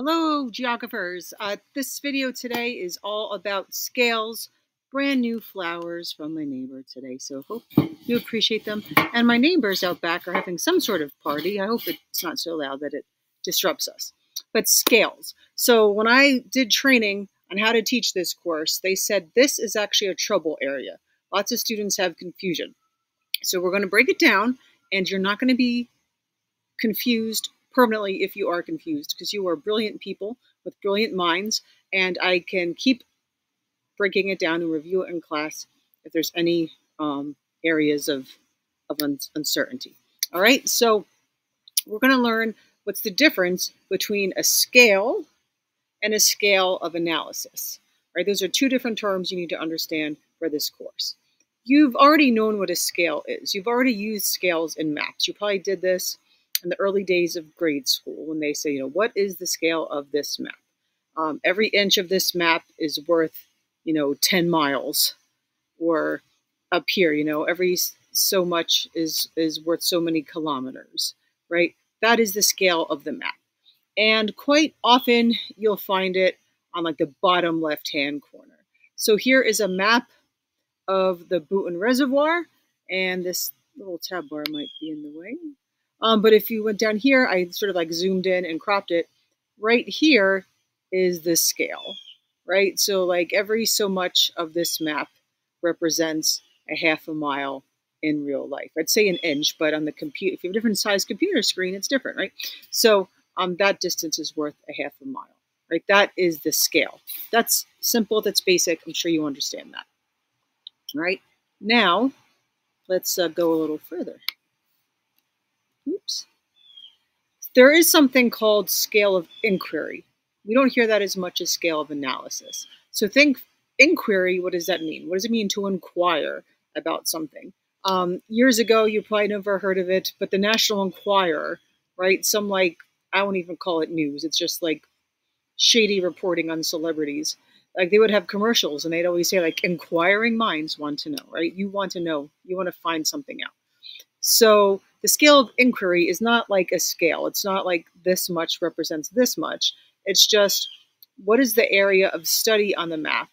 Hello, geographers. This video today is all about scales, brand new flowers from my neighbor today. So hope you appreciate them. And my neighbors out back are having some sort of party. I hope it's not so loud that it disrupts us. But scales. So when I did training on how to teach this course, they said this is actually a trouble area. Lots of students have confusion. So we're going to break it down, and you're not going to be confused permanently if you are confused, because you are brilliant people with brilliant minds, and I can keep breaking it down and review it in class if there's any areas of uncertainty. All right, so we're going to learn what's the difference between a scale and a scale of analysis. Right, those are two different terms you need to understand for this course. You've already known what a scale is. You've already used scales in maps. You probably did this in the early days of grade school when they say, what is the scale of this map? Every inch of this map is worth, 10 miles. Or up here, every so much is worth so many kilometers, right? That is the scale of the map. And quite often you'll find it on like the bottom left-hand corner. So here is a map of the Bhutan Reservoir, and this little tab bar might be in the way. But if you went down here, I sort of like zoomed in and cropped it. Right here is the scale, right? So like every so much of this map represents a half a mile in real life. I'd say an inch, but on the computer, if you have a different size computer screen, it's different, right? So that distance is worth a half a mile, right? That is the scale. That's simple, that's basic. I'm sure you understand that. All right, now let's go a little further. Oops. There is something called scale of inquiry. We don't hear that as much as scale of analysis. So think inquiry, what does that mean? What does it mean to inquire about something? Years ago, you probably never heard of it, but the National Enquirer, right? Some I won't even call it news. It's just like shady reporting on celebrities. Like they would have commercials and they'd always say like inquiring minds want to know, right? You want to know, you want to find something out. So the scale of inquiry is not like a scale. It's not like this much represents this much. It's just what is the area of study on the map,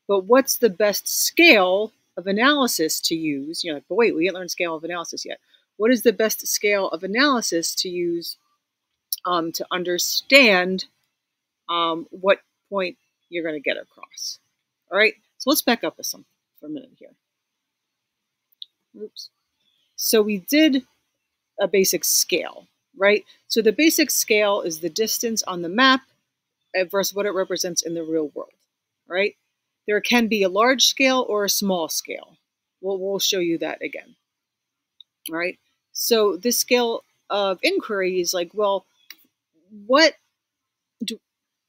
but what's the best scale of analysis to use? You're like, but wait, we didn't learn scale of analysis yet. What is the best scale of analysis to use to understand what point you're going to get across? All right, so let's back up for a minute here. Oops. So we did a basic scale, right? So the basic scale is the distance on the map versus what it represents in the real world, right? There can be a large scale or a small scale. We'll show you that again, all right? So this scale of inquiry is like, well, what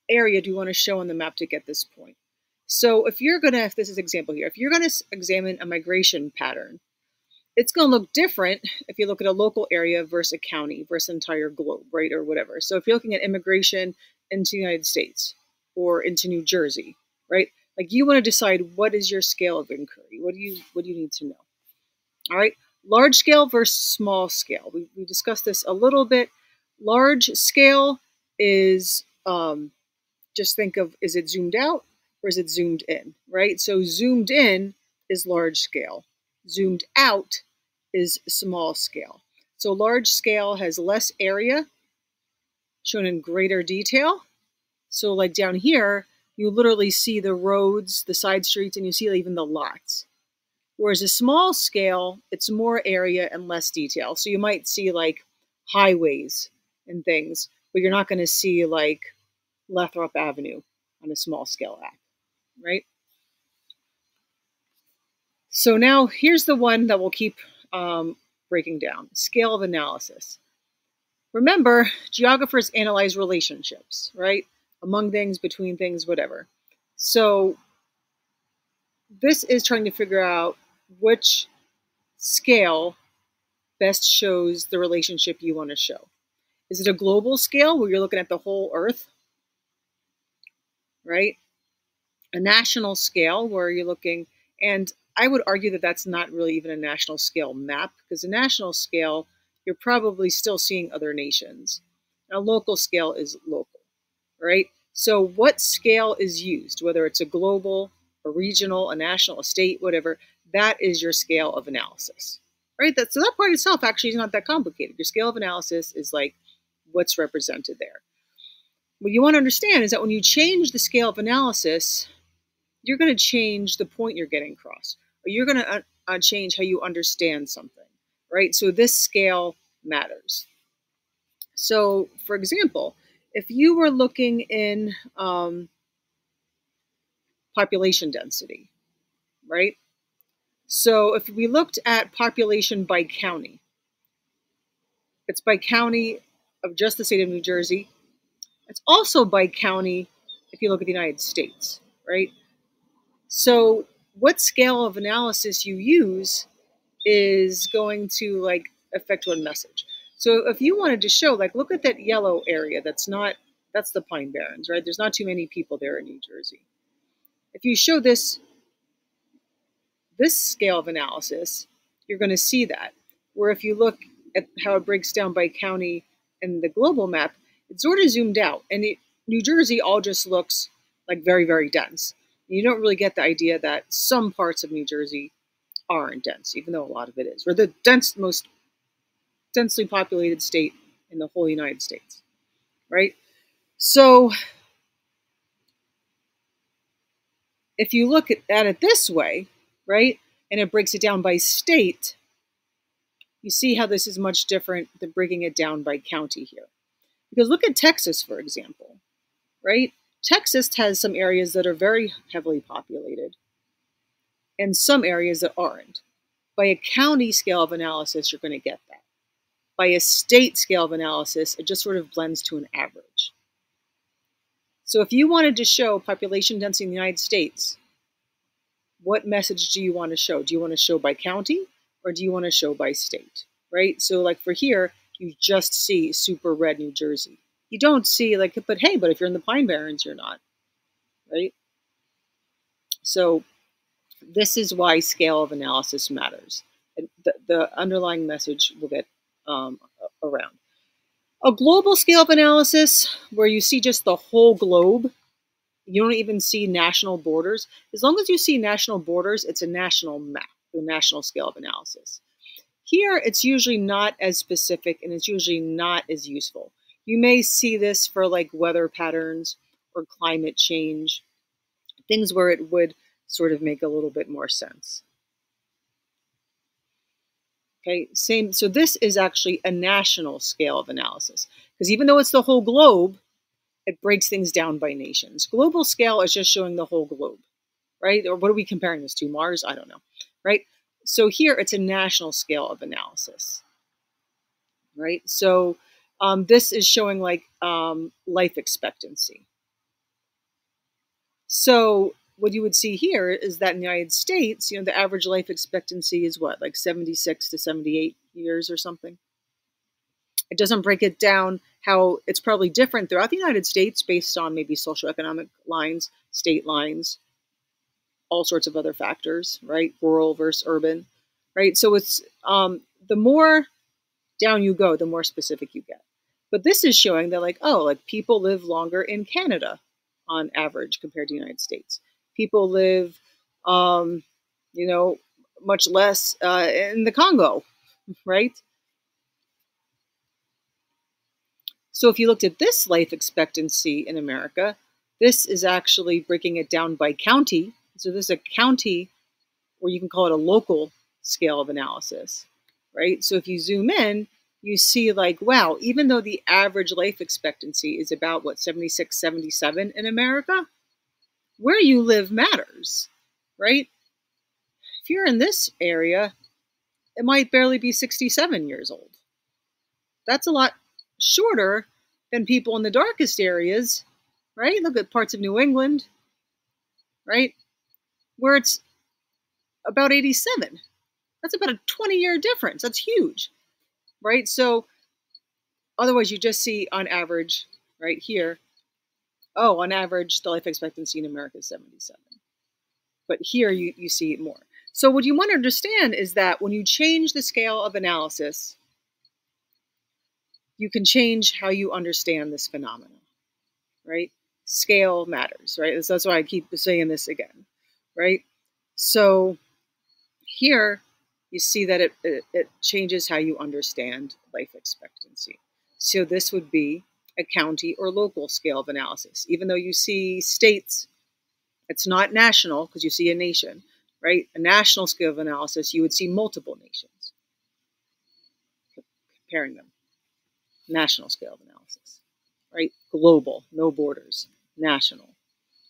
area do you want to show on the map to get this point? So if this is an example here, if you're going to examine a migration pattern, it's going to look different if you look at a local area versus a county versus an entire globe, right, or whatever. So if you're looking at immigration into the United States or into New Jersey, right, like you want to decide what is your scale of inquiry. What do you need to know? All right, large scale versus small scale. We discussed this a little bit. Large scale is just think of, is it zoomed out or is it zoomed in, right? So zoomed in is large scale. Zoomed out is small scale. So large scale has less area shown in greater detail. So like down here, you literally see the roads, the side streets, and you see even the lots. Whereas a small scale, it's more area and less detail. So you might see like highways and things, but you're not going to see like Lathrop Avenue on a small scale app, right? So now here's the one that we'll keep breaking down, scale of analysis. Remember, geographers analyze relationships, right? Among things, between things, whatever. So this is trying to figure out which scale best shows the relationship you want to show. Is it a global scale where you're looking at the whole Earth, right? A national scale where you're looking, and I would argue that that's not really even a national scale map, because a national scale, you're probably still seeing other nations. A local scale is local, right? So what scale is used, whether it's a global, a regional, a national, a state, whatever, that is your scale of analysis, right? So that part itself actually is not that complicated. Your scale of analysis is like what's represented there. What you want to understand is that when you change the scale of analysis, you're going to change the point you're getting across, or you're going to change how you understand something, right? So this scale matters. So, for example, if you were looking in population density, right? So if we looked at population by county, it's by county of just the state of New Jersey. It's also by county if you look at the United States, right? So what scale of analysis you use is going to like affect one message. So if you wanted to show, like, look at that yellow area, that's the Pine Barrens, right? There's not too many people there in New Jersey. If you show this scale of analysis, you're going to see that. Where if you look at how it breaks down by county in the global map, it's sort of zoomed out. And New Jersey all just looks like very, very dense. You don't really get the idea that some parts of New Jersey aren't dense, even though a lot of it is. We're the most densely populated state in the whole United States, right? So if you look at it this way, right, and it breaks it down by state, you see how this is much different than breaking it down by county here. Because look at Texas, for example, right? Texas has some areas that are very heavily populated and some areas that aren't. By a county scale of analysis, you're going to get that. By a state scale of analysis, it just sort of blends to an average. So if you wanted to show population density in the United States, what message do you want to show? Do you want to show by county or do you want to show by state, right? So like for here, you just see super red New Jersey. You don't see like, but if you're in the Pine Barrens, you're not, right? So this is why scale of analysis matters. And the underlying message will get around. A global scale of analysis, where you see just the whole globe, you don't even see national borders. As long as you see national borders, it's a national map, the national scale of analysis. Here, it's usually not as specific and it's usually not as useful. You may see this for like weather patterns or climate change, things where it would sort of make a little bit more sense. Okay, same. So this is actually a national scale of analysis, because even though it's the whole globe, it breaks things down by nations. Global scale is just showing the whole globe, right? Or what are we comparing this to? Mars? I don't know, right? So here it's a national scale of analysis, right? So this is showing like life expectancy. So what you would see here is that in the United States, the average life expectancy is what, like 76 to 78 years or something. It doesn't break it down how it's probably different throughout the United States based on maybe socioeconomic lines, state lines, all sorts of other factors, right? Rural versus urban, right? So it's the more down you go, the more specific you get. But this is showing that like people live longer in Canada on average compared to the United States. People live, much less in the Congo, right? So if you looked at this life expectancy in America, this is actually breaking it down by county. So this is a county, or you can call it a local scale of analysis, right? So if you zoom in, you see like, wow, even though the average life expectancy is about 76, 77 in America, where you live matters, right? If you're in this area, it might barely be 67 years old. That's a lot shorter than people in the darkest areas, right? Look at parts of New England, right? Where it's about 87. That's about a 20-year difference. That's huge, right? So otherwise you just see on average right here, on average, the life expectancy in America is 77. But here you see it more. So what you want to understand is that when you change the scale of analysis, you can change how you understand this phenomenon. right? Scale matters, right? That's why I keep saying this again, right? So here you see that it changes how you understand life expectancy. So this would be a county or local scale of analysis. Even though you see states, it's not national because you see a nation, right? A national scale of analysis, you would see multiple nations, comparing them. National scale of analysis, right? Global, no borders, national,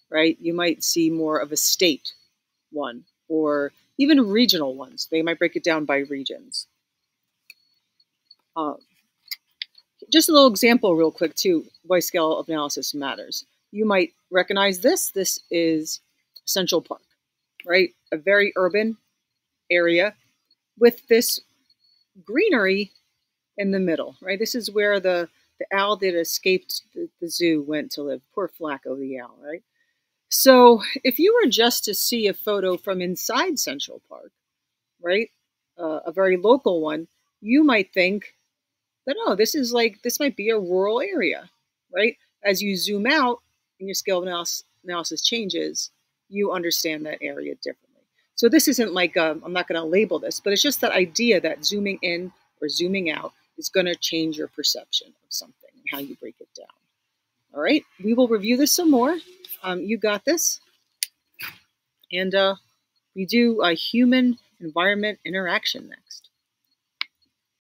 right? You might see more of a state one or even regional ones. They might break it down by regions. Uh, just a little example, real quick, too, why scale of analysis matters. You might recognize this. This is Central Park, right? A very urban area with this greenery in the middle, right? This is where the owl that escaped the zoo went to live. Poor Flacco the owl, right? So if you were just to see a photo from inside Central Park, right, a very local one, you might think that, oh, this might be a rural area, right? As you zoom out and your scale of analysis changes, you understand that area differently. So this isn't like, I'm not going to label this, but it's just that idea that zooming in or zooming out is going to change your perception of something and how you break it down. All right, we will review this some more. You got this. And we do a human environment interaction next.